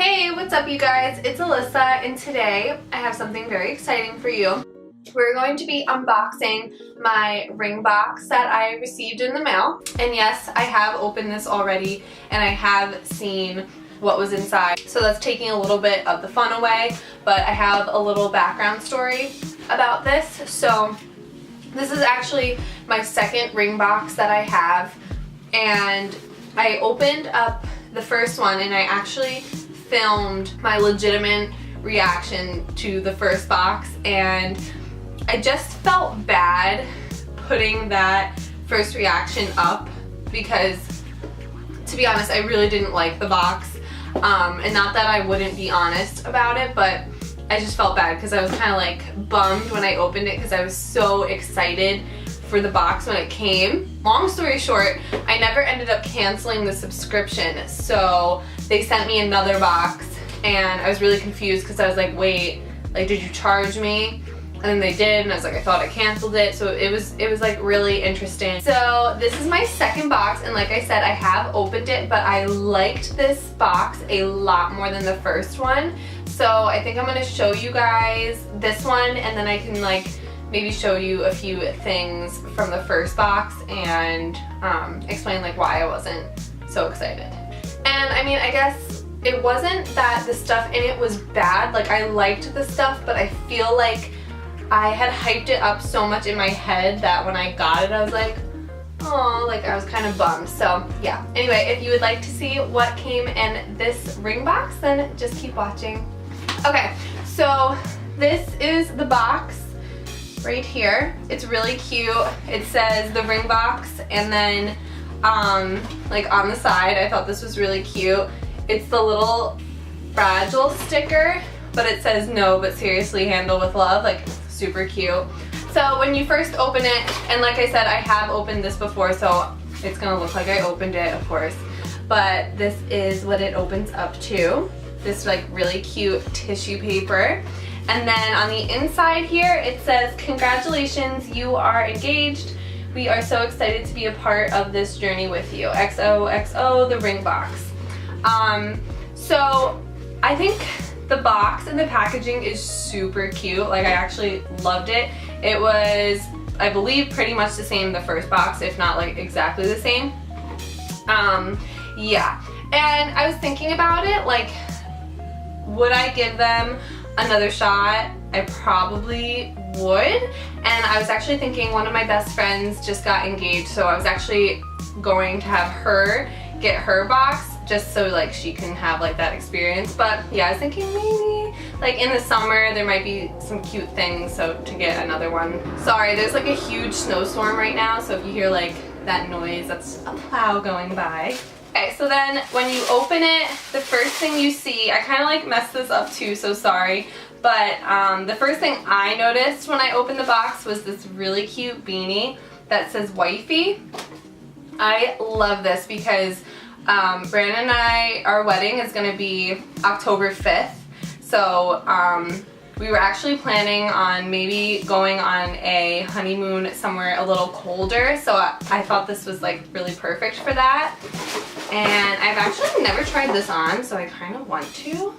Hey, what's up you guys? It's Alyssa and today I have something very exciting for you. We're going to be unboxing my ring box that I received in the mail. And yes, I have opened this already and I have seen what was inside. So that's taking a little bit of the fun away, but I have a little background story about this. So this is actually my second ring box that I have, and I opened up the first one and I actually filmed my legitimate reaction to the first box, and I just felt bad putting that first reaction up because, to be honest, I really didn't like the box. And not that I wouldn't be honest about it, but I just felt bad because I was kind of like bummed when I opened it because I was so excited for the box when it came. Long story short, I never ended up canceling the subscription, so they sent me another box and I was really confused because I was like, wait, like, did you charge me? And then they did, and I was like, I thought I canceled it. So it was like really interesting. So this is my second box, and like I said, I have opened it, but I liked this box a lot more than the first one. So I think I'm gonna show you guys this one, and then I can like maybe show you a few things from the first box and explain like why I wasn't so excited. And I mean, I guess it wasn't that the stuff in it was bad. Like, I liked the stuff, but I feel like I had hyped it up so much in my head that when I got it, I was like, oh, like I was kind of bummed. So yeah, anyway, if you would like to see what came in this ring box, then just keep watching. Okay, so this is the box right here. It's really cute. It says the ring box, and then like on the side, I thought this was really cute. It's the little fragile sticker, but it says no, but seriously, handle with love. Like, super cute. So when you first open it, and like I said, I have opened this before, so it's gonna look like I opened it, of course, but this is what it opens up to. This like really cute tissue paper. And then on the inside here, it says, congratulations, you are engaged. We are so excited to be a part of this journey with you. XOXO, the ring box. So I think the box and the packaging is super cute. Like, I actually loved it. It was, I believe, pretty much the same the first box, if not like exactly the same. Yeah. And I was thinking about it, like, would I give them another shot? I probably would. And I was actually thinking, one of my best friends just got engaged, so I was actually going to have her get her box just so like she can have like that experience. But yeah, I was thinking maybe like in the summer there might be some cute things, so to get another one. Sorry, there's like a huge snowstorm right now, so if you hear like that noise, that's a plow going by. Okay, so then when you open it, the first thing you see, I kind of like messed this up too, so sorry, but the first thing I noticed when I opened the box was this really cute beanie that says wifey. I love this because Brandon and I, our wedding is going to be October 5th, so we were actually planning on maybe going on a honeymoon somewhere a little colder, so I thought this was like really perfect for that. And I've actually never tried this on, so I kind of want to,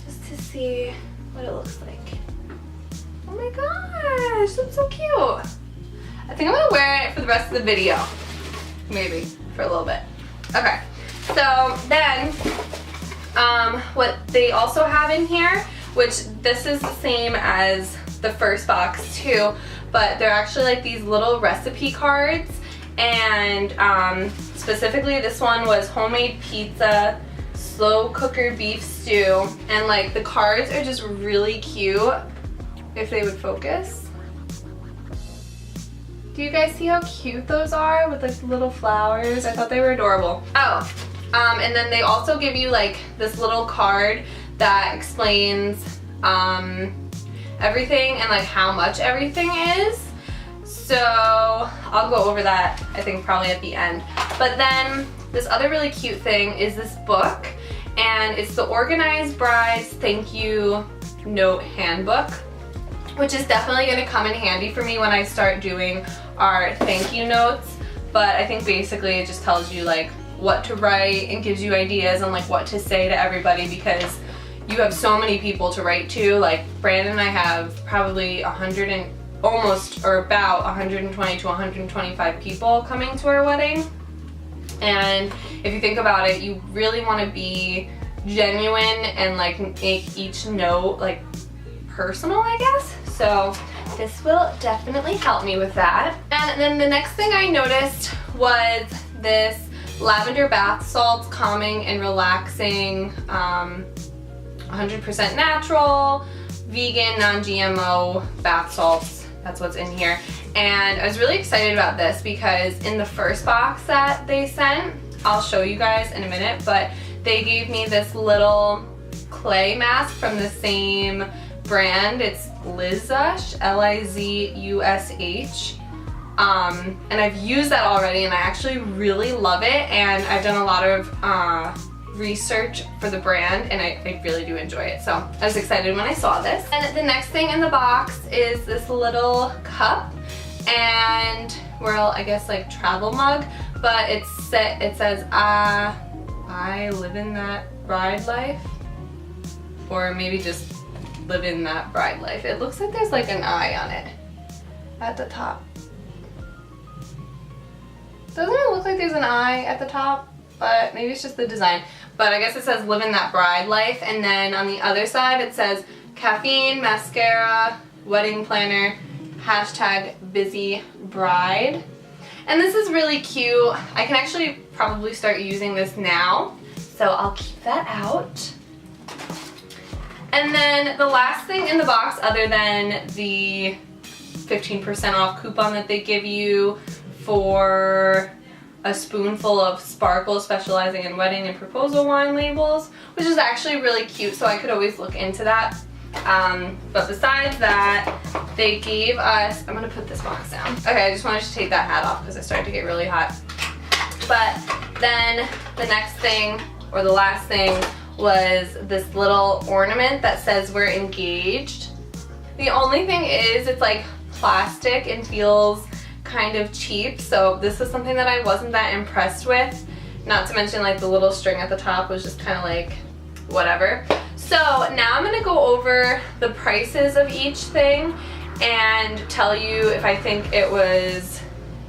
just to see what it looks like. Oh my gosh, that's so cute. I think I'm going to wear it for the rest of the video. Maybe, for a little bit. Okay, so then what they also have in here, which this is the same as the first box too, but they're actually like these little recipe cards, and specifically this one was homemade pizza, slow cooker beef stew, and like the cards are just really cute. If they would focus. Do you guys see how cute those are with like little flowers? I thought they were adorable. Oh, and then they also give you like this little card that explains everything and like how much everything is. So I'll go over that, I think, probably at the end. But then this other really cute thing is this book, and it's the Organized Bride's Thank You Note Handbook, which is definitely going to come in handy for me when I start doing our thank you notes. But I think basically it just tells you like what to write and gives you ideas on like what to say to everybody, because you have so many people to write to. Like Brandon and I have probably about 120 to 125 people coming to our wedding. And if you think about it, you really want to be genuine and like make each note like personal, I guess. So this will definitely help me with that. And then the next thing I noticed was this lavender bath salts, calming and relaxing, 100% natural, vegan, non-GMO bath salts. That's what's in here. And I was really excited about this because in the first box that they sent, I'll show you guys in a minute, but they gave me this little clay mask from the same brand. It's Lizush, Lizush. And I've used that already and I actually really love it, and I've done a lot of research for the brand and I really do enjoy it. So I was excited when I saw this. And the next thing in the box is this little cup, and well, I guess like travel mug, but it says I live in that bride life, or maybe just live in that bride life. It looks like there's like an eye on it at the top. Doesn't it look like there's an eye at the top? But maybe it's just the design. But I guess it says live in that bride life, and then on the other side it says caffeine, mascara, wedding planner, hashtag busy bride. And this is really cute. I can actually probably start using this now, so I'll keep that out. And then the last thing in the box, other than the 15% off coupon that they give you for a spoonful of Sparkle, specializing in wedding and proposal wine labels, which is actually really cute, so I could always look into that. But besides that, they gave us, I'm gonna put this box down. Okay, I just wanted to take that hat off because it started to get really hot. But then the next thing, or the last thing, was this little ornament that says we're engaged. The only thing is it's like plastic and feels kind of cheap, so this is something that I wasn't that impressed with. Not to mention like the little string at the top was just kind of like whatever. So now I'm gonna go over the prices of each thing and tell you if I think it was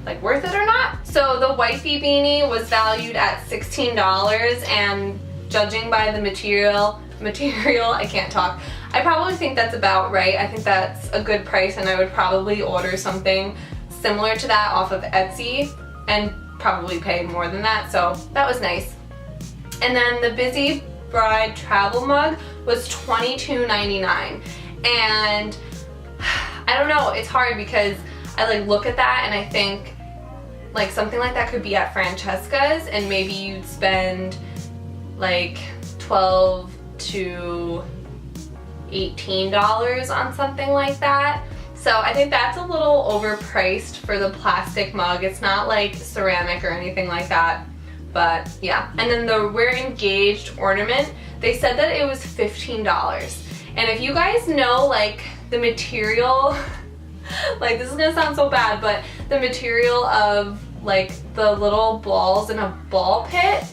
like worth it or not. So the wifey beanie was valued at $16, and judging by the material, I can't talk. I probably think that's about right. I think that's a good price, and I would probably order something similar to that off of Etsy and probably pay more than that, so that was nice. And then the Busy Bride travel mug was $22.99, and I don't know, it's hard because I like look at that and I think like something like that could be at Francesca's and maybe you'd spend like $12 to $18 on something like that. So I think that's a little overpriced for the plastic mug. It's not like ceramic or anything like that, but yeah. And then the we're engaged ornament, they said that it was $15. And if you guys know like the material, like this is gonna sound so bad, but the material of like the little balls in a ball pit,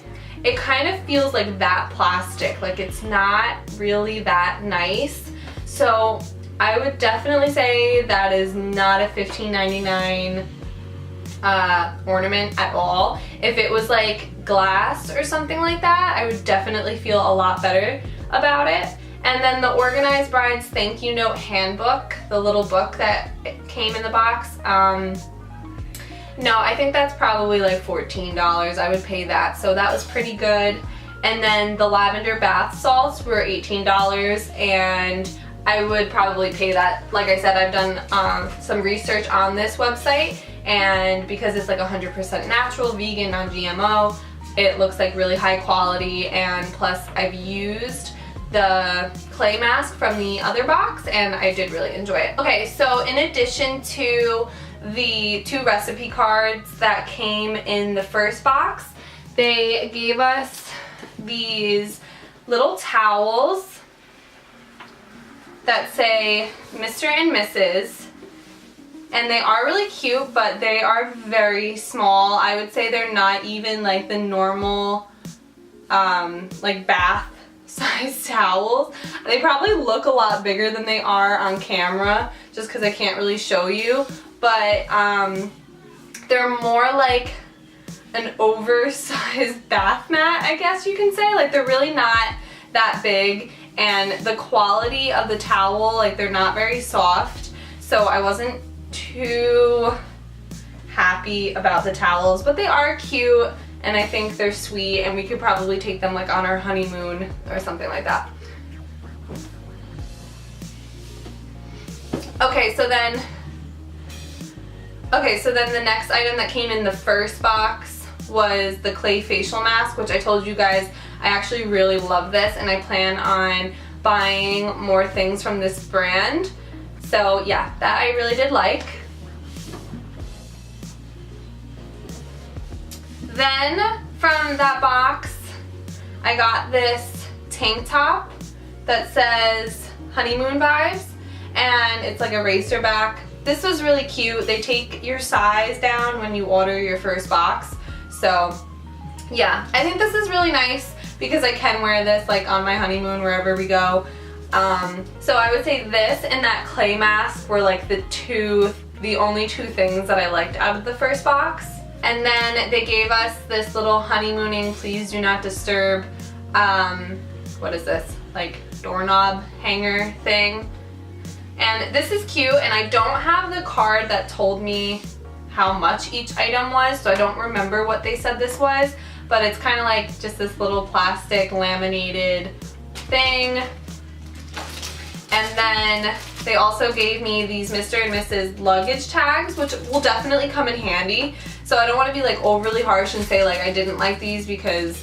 it kind of feels like that plastic. Like it's not really that nice. So I would definitely say that is not a $15.99 ornament at all. If it was like glass or something like that, I would definitely feel a lot better about it. And then the Organized Brides Thank You Note Handbook, the little book that came in the box, no, I think that's probably like $14. I would pay that, so that was pretty good. And then the lavender bath salts were $18, and I would probably pay that. Like I said, I've done some research on this website, and because it's like 100% natural, vegan, non-GMO, it looks like really high quality, and plus I've used the clay mask from the other box and I did really enjoy it. Okay, so in addition to the 2 recipe cards that came in the first box, they gave us these little towels that say Mr. and Mrs. and they are really cute, but they are very small. I would say they're not even like the normal like bath size towels. They probably look a lot bigger than they are on camera just because I can't really show you, but they're more like an oversized bath mat, I guess you can say. Like, they're really not that big, and the quality of the towel, like, they're not very soft, so I wasn't too happy about the towels, but they are cute and I think they're sweet, and we could probably take them like on our honeymoon or something like that. Okay, so then the next item that came in the first box was the clay facial mask, which I told you guys I actually really love this, and I plan on buying more things from this brand. So yeah, that I really did like. Then from that box, I got this tank top that says honeymoon vibes, and it's like a racer back. This was really cute. They take your size down when you order your first box. So yeah, I think this is really nice because I can wear this like on my honeymoon wherever we go. So I would say this and that clay mask were like the only two things that I liked out of the first box. And then they gave us this little honeymooning please do not disturb, what is this, like doorknob hanger thing. And this is cute, and I don't have the card that told me how much each item was, so I don't remember what they said this was, but it's kind of like just this little plastic laminated thing. And then they also gave me these Mr. and Mrs. luggage tags, which will definitely come in handy. So I don't want to be like overly harsh and say like I didn't like these, because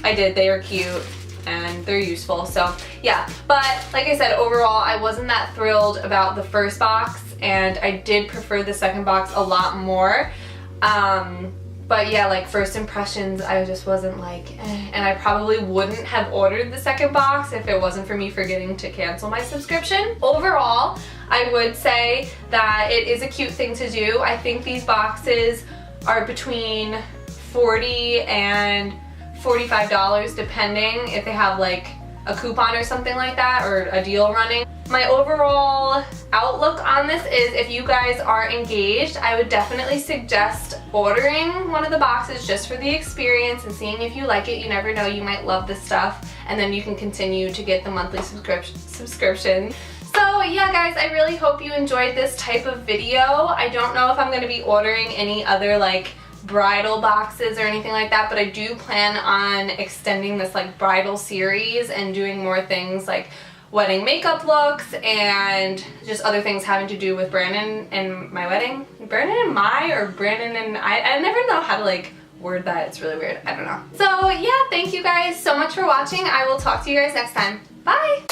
I did. They are cute and they're useful. So yeah, but like I said, overall I wasn't that thrilled about the first box, and I did prefer the second box a lot more. But yeah, like first impressions, I just wasn't like, and I probably wouldn't have ordered the second box if it wasn't for me forgetting to cancel my subscription. Overall, I would say that it is a cute thing to do. I think these boxes are between $40 and $45 depending if they have like a coupon or something like that, or a deal running. My overall outlook on this is, if you guys are engaged, I would definitely suggest ordering one of the boxes just for the experience and seeing if you like it. You never know, you might love this stuff, and then you can continue to get the monthly subscription. So yeah guys, I really hope you enjoyed this type of video. I don't know if I'm going to be ordering any other like bridal boxes or anything like that, but I do plan on extending this like bridal series and doing more things like wedding makeup looks and just other things having to do with Brandon and my wedding. Brandon and my, or Brandon and I never know how to like word that. It's really weird. I don't know. So yeah, thank you guys so much for watching. I will talk to you guys next time. Bye!